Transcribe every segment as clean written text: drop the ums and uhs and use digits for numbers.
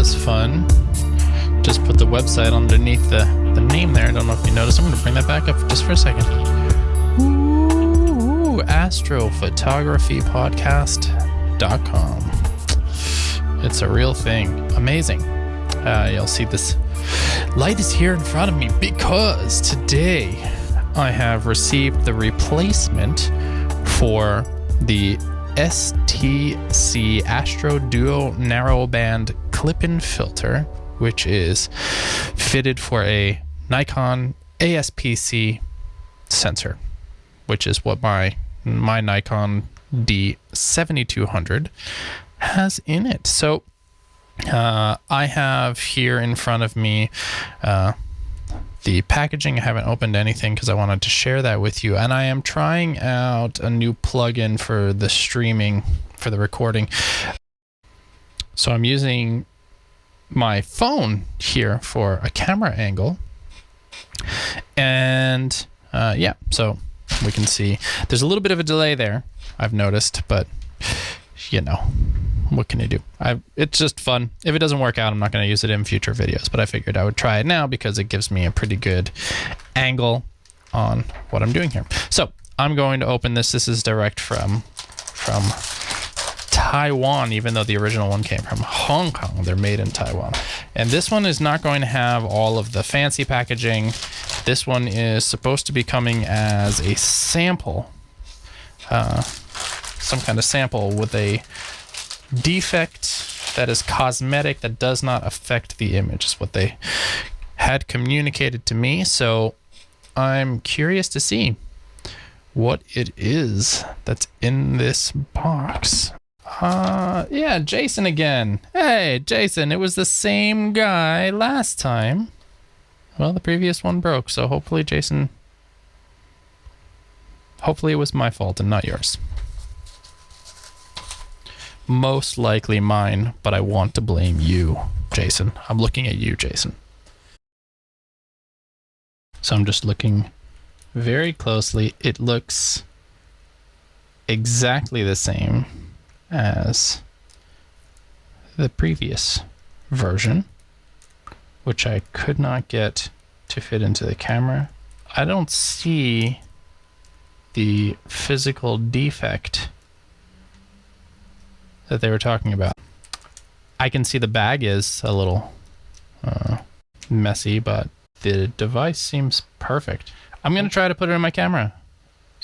was fun. Just put the website underneath the name there. I don't know if you noticed. I'm going to bring that back up just for a second. Ooh, astrophotographypodcast.com. It's a real thing. Amazing. You'll see this light is here in front of me because today I have received the replacement for the STC Astro Duo-Narrowband clip-in filter, which is fitted for a Nikon ASPC sensor, which is what my Nikon D7200 has in it. So I have here in front of me the packaging. I haven't opened anything because I wanted to share that with you, and I am trying out a new plugin for the streaming, for the recording. So I'm using my phone here for a camera angle, and yeah, so we can see there's a little bit of a delay there, I've noticed, but you know, what can you do? It's just fun. If it doesn't work out, I'm not going to use it in future videos, but I figured I would try it now because it gives me a pretty good angle on what I'm doing here. So I'm going to open this. This is direct from Taiwan, even though the original one came from Hong Kong. They're made in Taiwan. And this one is not going to have all of the fancy packaging. This one is supposed to be coming as a sample, some kind of sample with a defect that is cosmetic, that does not affect the image, is what they had communicated to me. So I'm curious to see what it is that's in this box. Yeah, Jason again. Hey, Jason, it was the same guy last time. Well, the previous one broke, so hopefully Jason... Hopefully it was my fault and not yours. Most likely mine, but I want to blame you, Jason. I'm looking at you, Jason. So I'm just looking very closely. It looks exactly the same as the previous version, which I could not get to fit into the camera. I don't see the physical defect that they were talking about. I can see the bag is a little messy, but the device seems perfect. I'm going to try to put it in my camera.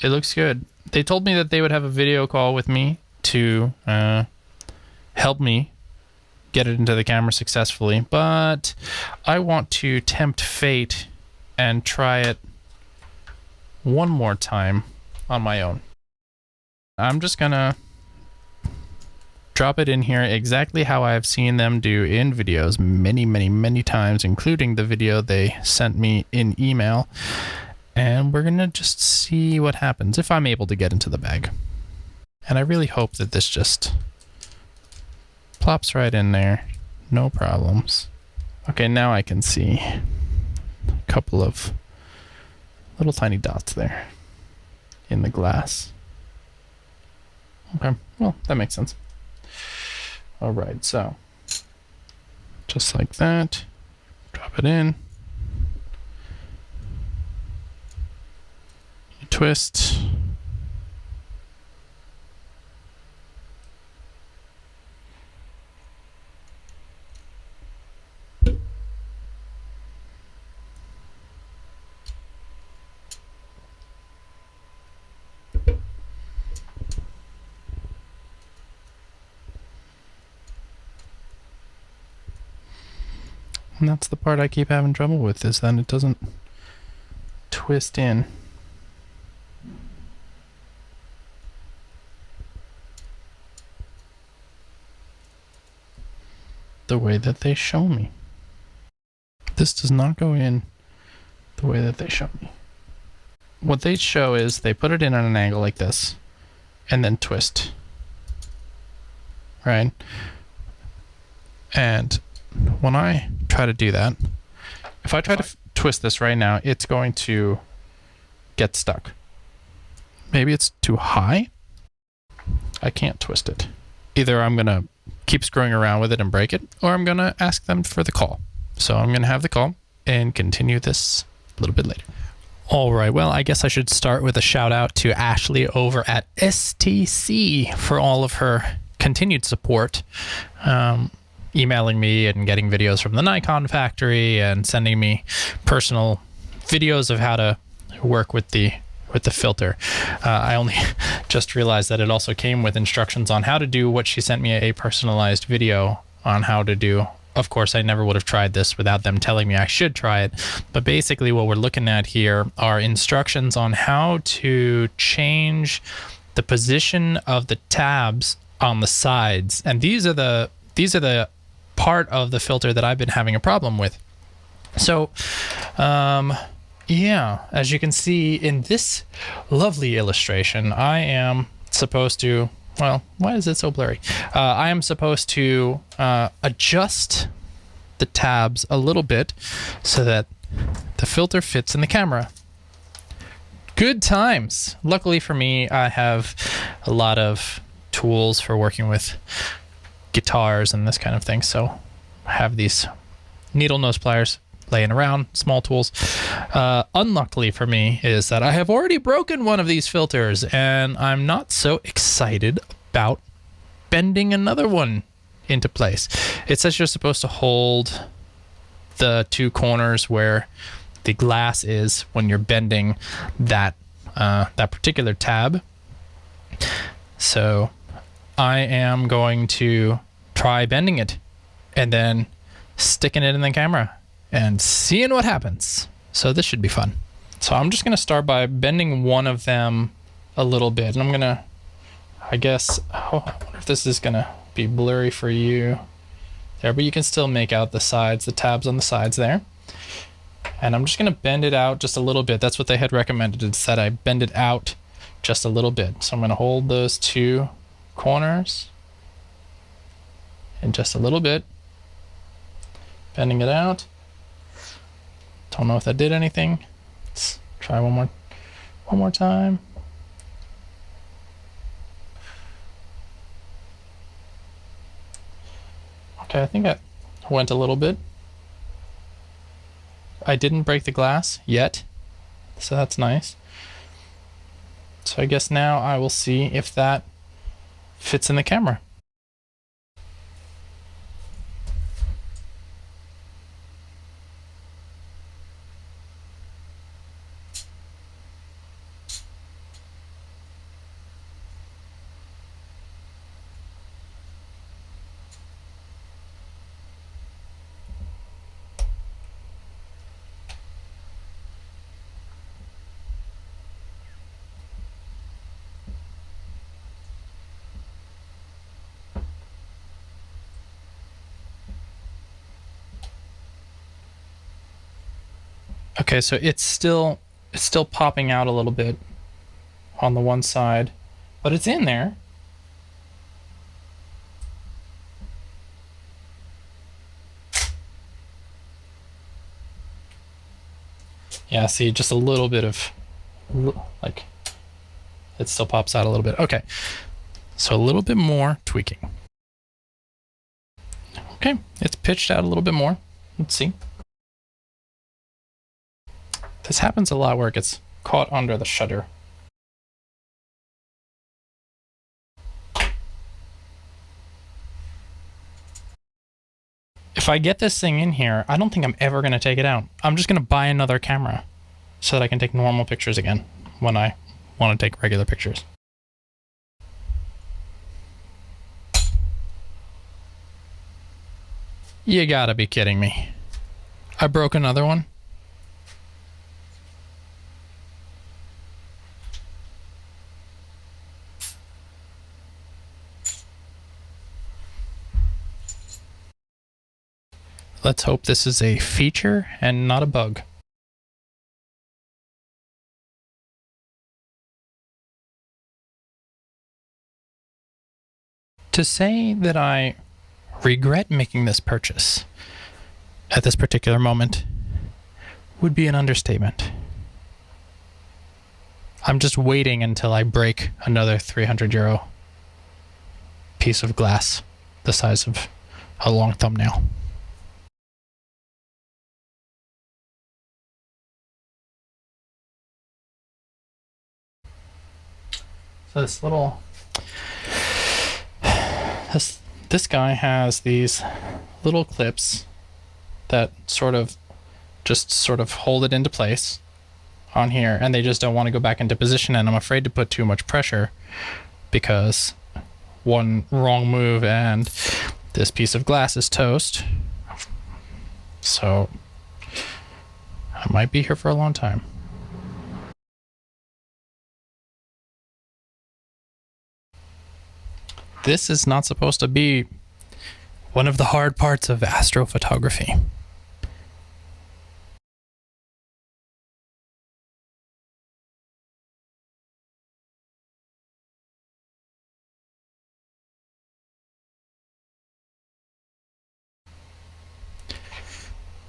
It looks good. They told me that they would have a video call with me to help me get it into the camera successfully, but I want to tempt fate and try it one more time on my own. I'm just gonna drop it in here exactly how I've seen them do in videos many times, including the video they sent me in email, and we're gonna just see what happens if I'm able to get into the bag. And I really hope that this just plops right in there, no problems. Okay, now I can see a couple of little tiny dots there in the glass. Okay, well, that makes sense. All right, so just like that, drop it in, you twist, and that's the part I keep having trouble with, is that it doesn't twist in. The way that they show me. This does not go in the way that they show me. What they show is they put it in at an angle like this and then twist. Right? And when I try to do that, if I try to twist this right now, it's going to get stuck. Maybe it's too high. I can't twist it. Either I'm going to keep screwing around with it and break it, or I'm going to ask them for the call. So I'm going to have the call and continue this a little bit later. All right, well, I guess I should start with a shout out to Ashley over at STC for all of her continued support, emailing me and getting videos from the Nikon factory and sending me personal videos of how to work with the filter. I only just realized that it also came with instructions on how to do what she sent me, a personalized video on how to do. Of course, I never would have tried this without them telling me I should try it. But basically what we're looking at here are instructions on how to change the position of the tabs on the sides. And these are the part of the filter that I've been having a problem with. So, yeah, as you can see in this lovely illustration, I am supposed to, well, why is it so blurry? I am supposed to adjust the tabs a little bit so that the filter fits in the camera. Good times. Luckily for me, I have a lot of tools for working with guitars and this kind of thing. So I have these needle nose pliers laying around, small tools. Unluckily for me is that I have already broken one of these filters and I'm not so excited about bending another one into place. It says you're supposed to hold the two corners where the glass is when you're bending that particular tab. So I am going to try bending it and then sticking it in the camera and seeing what happens. So this should be fun. So I'm just going to start by bending one of them a little bit. And I'm going to, I guess, I wonder if this is going to be blurry for you there, but you can still make out the sides, the tabs on the sides there. And I'm just going to bend it out just a little bit. That's what they had recommended, is that I bend it out just a little bit. So I'm going to hold those two corners and just a little bit, bending it out. Don't know if that did anything. Let's try one more time. Okay, I think I went a little bit. I didn't break the glass yet, so that's nice. So I guess now I will see if that fits in the camera. Okay, so it's still popping out a little bit on the one side, but it's in there. Yeah, see, just a little bit of, like, it still pops out a little bit. Okay, so a little bit more tweaking. Okay, it's pitched out a little bit more. Let's see. This happens a lot where it gets caught under the shutter. If I get this thing in here, I don't think I'm ever going to take it out. I'm just going to buy another camera so that I can take normal pictures again when I want to take regular pictures. You gotta be kidding me. I broke another one? Let's hope this is a feature and not a bug. To say that I regret making this purchase at this particular moment would be an understatement. I'm just waiting until I break another €300 piece of glass the size of a long thumbnail. So this guy has these little clips that sort of hold it into place on here, and they just don't want to go back into position, and I'm afraid to put too much pressure because one wrong move and this piece of glass is toast. So I might be here for a long time. This is not supposed to be one of the hard parts of astrophotography.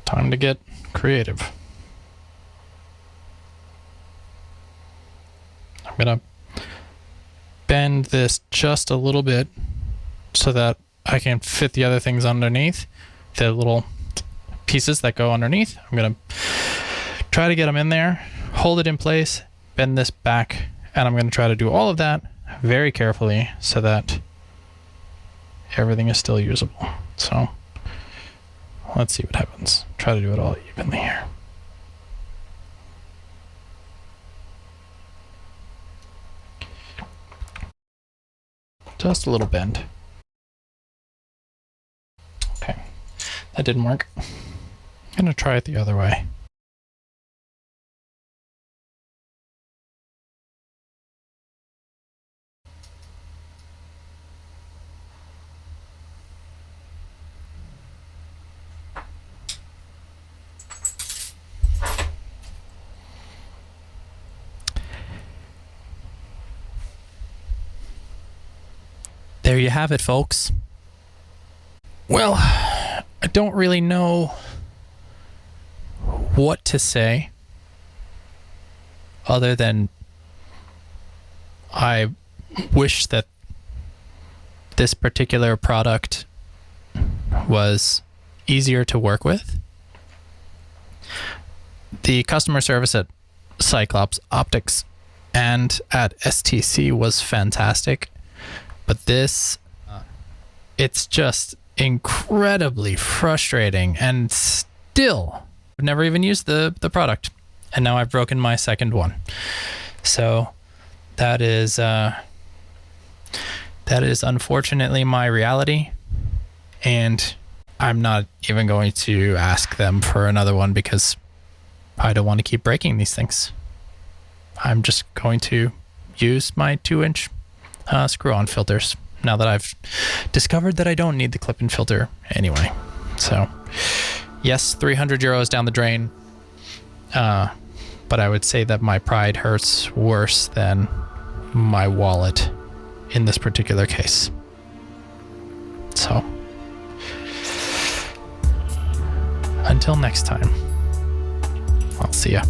Time to get creative. I'm gonna bend this just a little bit so that I can fit the other things underneath, the little pieces that go underneath. I'm gonna try to get them in there, hold it in place, bend this back, and I'm gonna try to do all of that very carefully so that everything is still usable. So let's see what happens. Try to do it all evenly here. Just a little bend. Okay, that didn't work. I'm gonna try it the other way. There you have it, folks. Well, I don't really know what to say other than I wish that this particular product was easier to work with. The customer service at Cyclops Optics and at STC was fantastic. But this, it's just incredibly frustrating, and still, I've never even used the product, and now I've broken my second one. So that is unfortunately my reality, and I'm not even going to ask them for another one because I don't want to keep breaking these things. I'm just going to use my 2-inch screw-on filters now that I've discovered that I don't need the clip-in filter anyway. So yes, 300 euros down the drain, but I would say that my pride hurts worse than my wallet in this particular case. So until next time, I'll see ya.